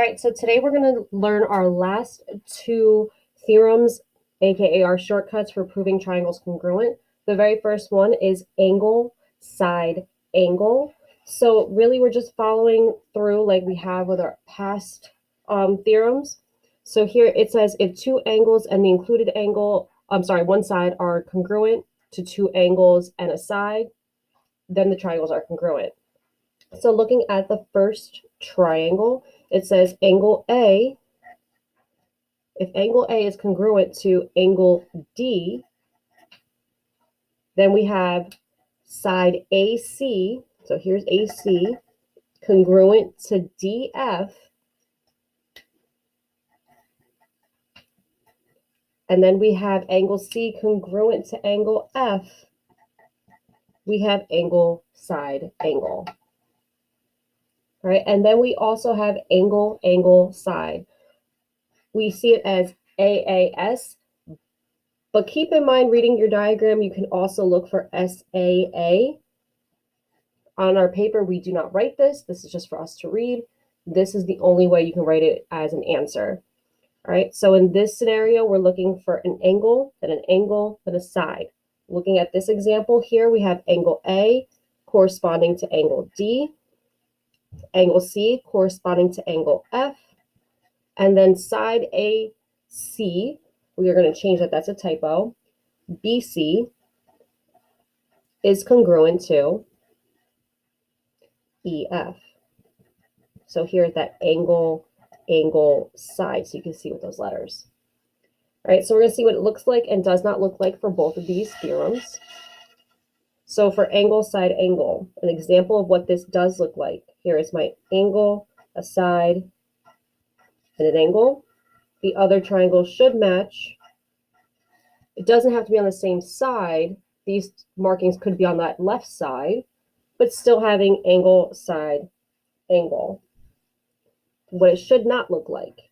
All right, so today we're going to learn our last two theorems, aka our shortcuts for proving triangles congruent. The very first one is angle, side, angle. So really we're just following through like we have with our past theorems. So here it says if two angles and the included angle, one side are congruent to two angles and a side, then the triangles are congruent. So looking at the first triangle, it says angle A, if angle A is congruent to angle D, then we have side AC, so here's AC, congruent to DF, and then we have angle C congruent to angle F, we have angle, side, angle. All right, and then we also have angle, angle, side. We see it as AAS, but keep in mind reading your diagram, you can also look for SAA. On our paper, we do not write this. This is just for us to read. This is the only way you can write it as an answer. All right, so in this scenario, we're looking for an angle, then a side. Looking at this example here, we have angle A corresponding to angle D, angle C corresponding to angle F, and then side AC, we are going to change that, that's a typo, BC is congruent to EF. So here's that angle, angle, side, so you can see with those letters. All right, so we're going to see what it looks like and does not look like for both of these theorems. So for angle, side, angle, an example of what this does look like. Here is my angle, a side, and an angle. The other triangle should match. It doesn't have to be on the same side. These markings could be on that left side, but still having angle, side, angle. What it should not look like.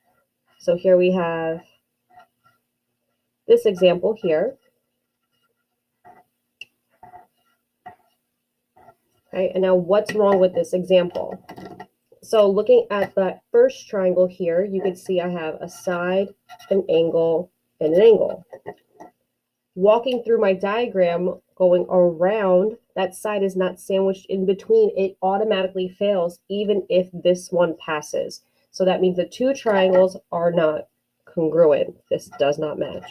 So here we have this example here. Okay, and now what's wrong with this example? So looking at that first triangle here, you can see I have a side, an angle, and an angle. Walking through my diagram, going around, that side is not sandwiched in between. It automatically fails even if this one passes. So that means the two triangles are not congruent. This does not match.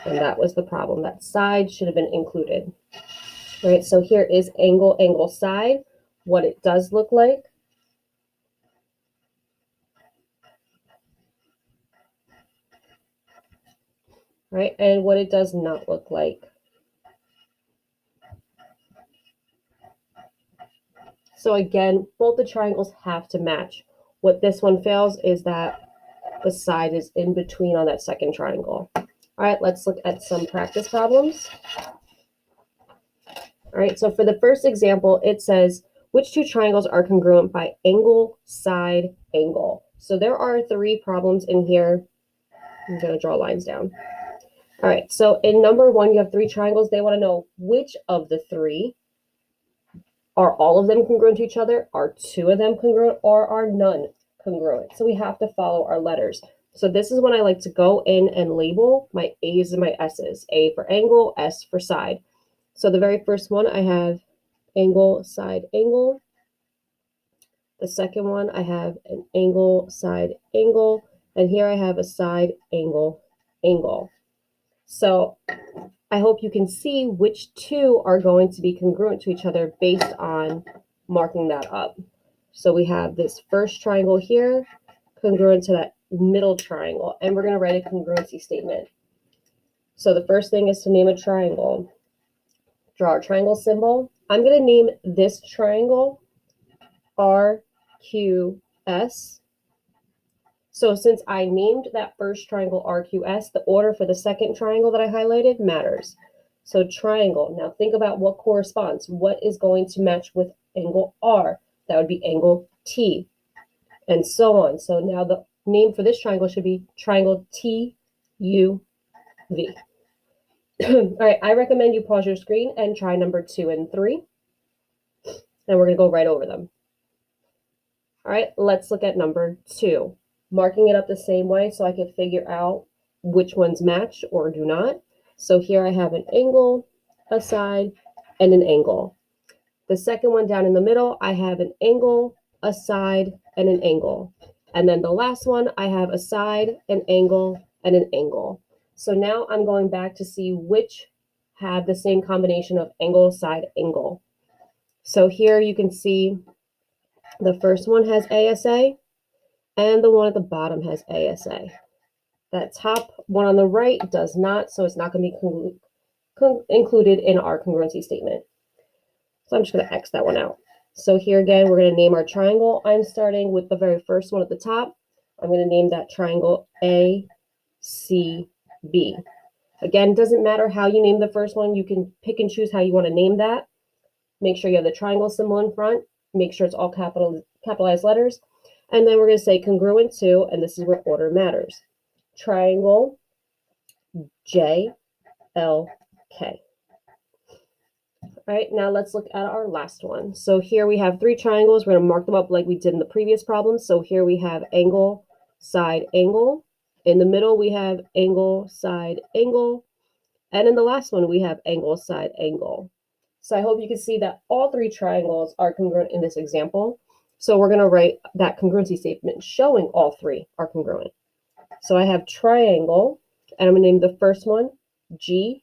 And that was the problem. That side should have been included. All right, so here is angle, angle, side, what it does look like. Right, and what it does not look like. So again, both the triangles have to match. What this one fails is that the side is in between on that second triangle. All right, let's look at some practice problems. All right, so for the first example, it says, which two triangles are congruent by angle, side, angle? So there are three problems in here. I'm going to draw lines down. All right, so in number one, you have three triangles. They want to know which of the three, are all of them congruent to each other? Are two of them congruent, or are none congruent? So we have to follow our letters. So this is when I like to go in and label my A's and my S's. A for angle, S for side. So the very first one, I have angle, side, angle. The second one, I have an angle, side, angle. And here I have a side, angle, angle. So I hope you can see which two are going to be congruent to each other based on marking that up. So we have this first triangle here, congruent to that middle triangle, and we're going to write a congruency statement. So the first thing is to name a triangle. Draw a triangle symbol. I'm going to name this triangle RQS. So since I named that first triangle RQS, the order for the second triangle that I highlighted matters. So triangle, now think about what corresponds. What is going to match with angle R? That would be angle T, and so on. So now the name for this triangle should be triangle TUV. All right, I recommend you pause your screen and try number 2 and 3. and we're going to go right over them. All right, let's look at number 2. Marking it up the same way so I can figure out which ones match or do not. So here I have an angle, a side, and an angle. The second one down in the middle, I have an angle, a side, and an angle. And then the last one, I have a side, an angle, and an angle. So now I'm going back to see which have the same combination of angle, side, angle. So here you can see the first one has ASA, and the one at the bottom has ASA. That top one on the right does not, so it's not going to be included in our congruency statement. So I'm just going to X that one out. So here again, we're going to name our triangle. I'm starting with the very first one at the top. I'm going to name that triangle ACB. Again, it doesn't matter how you name the first one. You can pick and choose how you want to name that. Make sure you have the triangle symbol in front. Make sure it's all capitalized letters. And then we're going to say congruent to, and this is where order matters, triangle JLK. All right, now let's look at our last one. So here we have 3 triangles. We're going to mark them up like we did in the previous problem. So here we have angle, side, angle. In the middle, we have angle, side, angle. And in the last one, we have angle, side, angle. So I hope you can see that all 3 triangles are congruent in this example. So we're going to write that congruency statement showing all 3 are congruent. So I have triangle, and I'm going to name the first one GHI.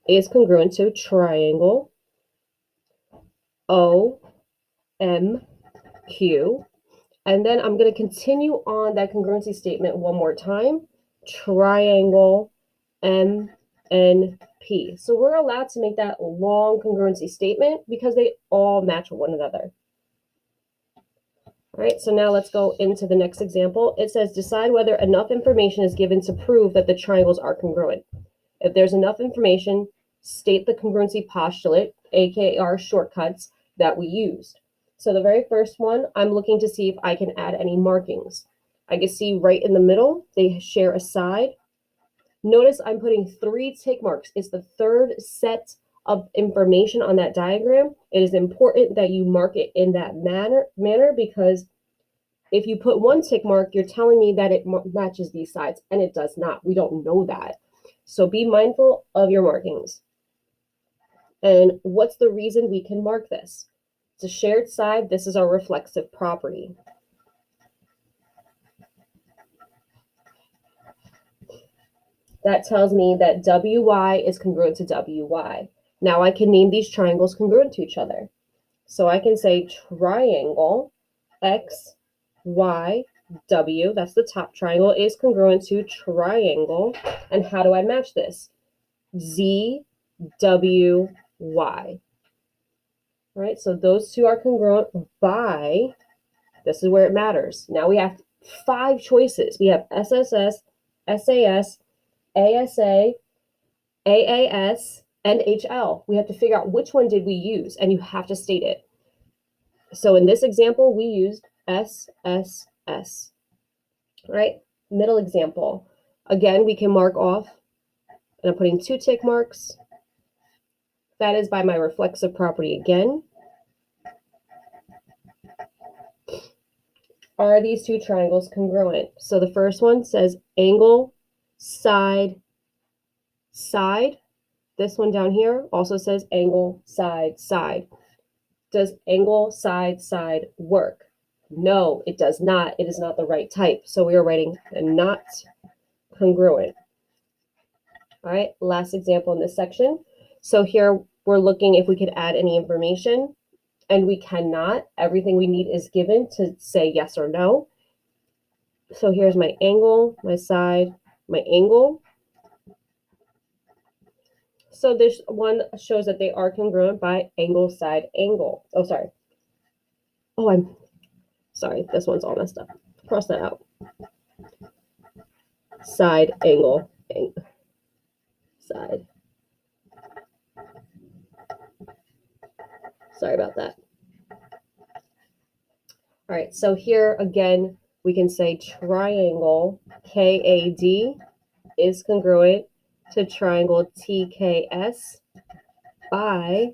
Is congruent to triangle OMQ. And then I'm going to continue on that congruency statement one more time. Triangle MNP. So we're allowed to make that long congruency statement because they all match one another. All right, so now let's go into the next example. It says decide whether enough information is given to prove that the triangles are congruent. If there's enough information, state the congruency postulate, aka our shortcuts that we used. So the very first one, I'm looking to see if I can add any markings. I can see right in the middle, they share a side. Notice I'm putting 3 tick marks. It's the third set of information on that diagram. It is important that you mark it in that manner because if you put 1 tick mark, you're telling me that it matches these sides, and it does not. We don't know that. So be mindful of your markings. And what's the reason we can mark this? It's a shared side. This is our reflexive property. That tells me that WY is congruent to WY. Now I can name these triangles congruent to each other. So I can say triangle X, Y, W, that's the top triangle, is congruent to triangle. And how do I match this? Z, W, Y. All right, so those 2 are congruent by, this is where it matters. Now we have 5 choices. We have SSS, SAS, ASA, AAS, and HL. We have to figure out which one did we use, and you have to state it. So in this example, we used SSS. All right, middle example. Again, we can mark off, and I'm putting 2 tick marks. That is by my reflexive property again. Are these 2 triangles congruent? So the first one says angle, side, side. This one down here also says angle, side, side. Does angle, side, side work? No, it does not. It is not the right type. So we are writing not congruent. All right, last example in this section. So here we're looking if we could add any information, and we cannot. Everything we need is given to say yes or no. So here's my angle, my side, my angle. So this one shows that they are congruent by angle, side, angle. Oh, sorry. Oh, I'm sorry. This one's all messed up. Cross that out. Side, angle, side. Sorry about that. All right, so here again, we can say triangle KAD is congruent to triangle TKS by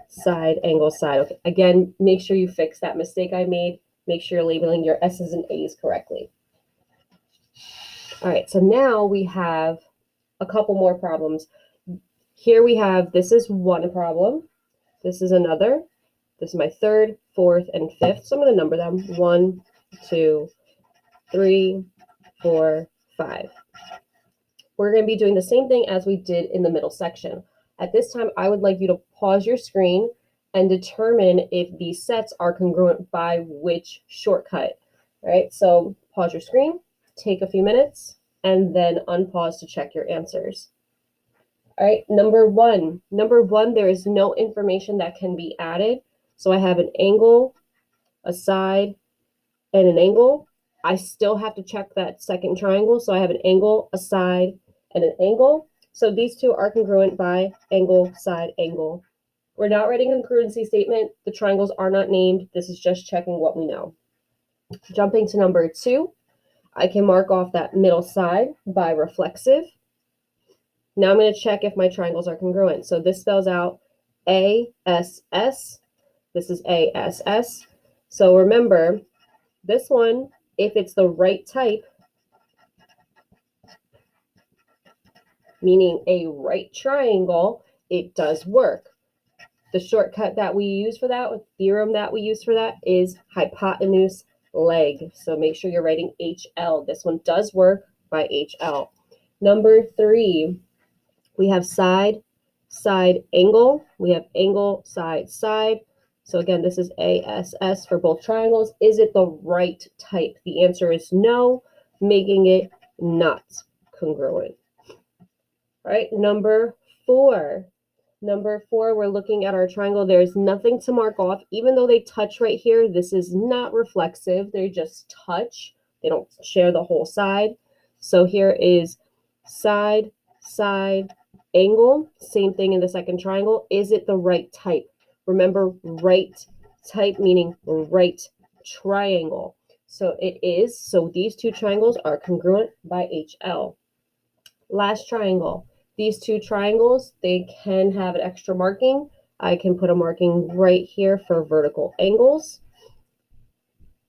side, angle, side. Okay. Again, make sure you fix that mistake I made. Make sure you're labeling your S's and A's correctly. All right, so now we have a couple more problems. Here we have, this is one problem. This is another. This is my third, fourth, and fifth. So I'm going to number them. 1, 2, 3, 4, 5. We're going to be doing the same thing as we did in the middle section. At this time, I would like you to pause your screen and determine if these sets are congruent by which shortcut. All right, so pause your screen, take a few minutes, and then unpause to check your answers. All right, number one, there is no information that can be added. So I have an angle, a side, and an angle. I still have to check that second triangle. So I have an angle, a side, and an angle. So these two are congruent by angle, side, angle. We're not writing a congruency statement. The triangles are not named. This is just checking what we know. Jumping to number 2, I can mark off that middle side by reflexive. Now I'm going to check if my triangles are congruent. So this spells out ASS. This is ASS. So remember, this one, if it's the right type, meaning a right triangle, it does work. The shortcut that we use for that, the theorem that we use for that, is hypotenuse leg. So make sure you're writing HL. This one does work by HL. Number 3, we have side, side, angle. We have angle, side, side. So again, this is ASS for both triangles. Is it the right type? The answer is no, making it not congruent. All right, number 4. Number 4, we're looking at our triangle. There's nothing to mark off. Even though they touch right here, this is not reflexive. They just touch. They don't share the whole side. So here is side, side, angle. Same thing in the second triangle. Is it the right type? Remember, right type meaning right triangle. So it is. So these two triangles are congruent by HL. Last triangle. These two triangles, they can have an extra marking. I can put a marking right here for vertical angles.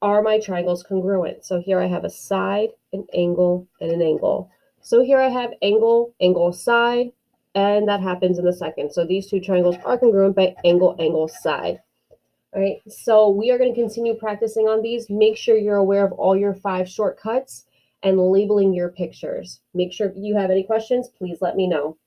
Are my triangles congruent? So here I have a side, an angle, and an angle. So here I have angle, angle, side, and that happens in the second. So these two triangles are congruent by angle, angle, side. All right, so we are going to continue practicing on these. Make sure you're aware of all your 5 shortcuts and labeling your pictures. Make sure if you have any questions, please let me know.